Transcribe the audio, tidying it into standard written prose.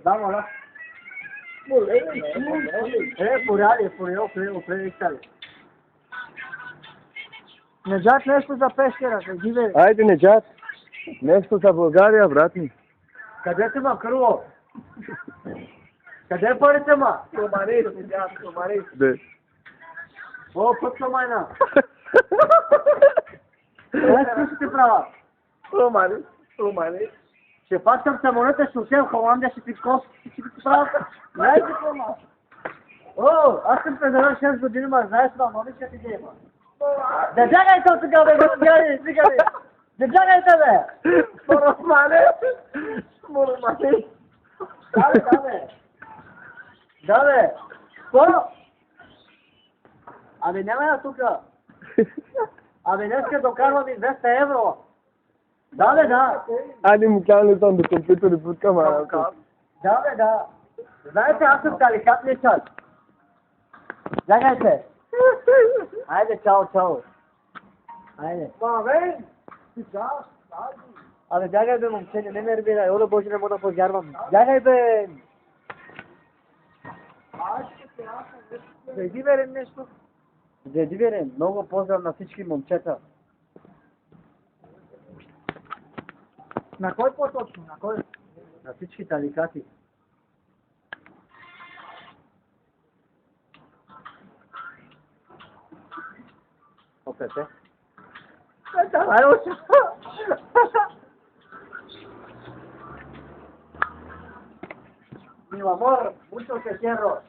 Vámonos. Pure, stari. Neđat, nešto za Peškera, kad žive. Ajde, Neđat. Nešto za Bulgarija, vratni. Къде си, ма, Крило? Къде е парите, ма? Де. О, пътна майна. Къде ще ти правя? Ще паскам самолета, ще отидем в Холандия, ще ти правя. Не, ти ма. О, аз съм предавал 6 години, ма, знаеш, ма, моли ще ти дей, ма. Да джагайте от сега, бе, господи, стига, бе. Да джагайте, бе. Да, бе. Какво? Абе, няма я тука. Абе, днеска докарвам и 200 евро. Да, бе, да. Айде му кане там до компютър и путкам, Да, бе, да. Знаете, аз съм каликатния час. Чакайте. Айде, чао. Айде. Абе, бягай, бе, момче, не ме нервирай. Оле, Боже, не мога да повярвам. Бягай, бе. Зайди, бе, нещо. Зайди, бе, много поздрав на всички момчета. На кой по-точно? На кой? На всички таликати. Опете. Давай, учи. Mi amor, mucho te quiero.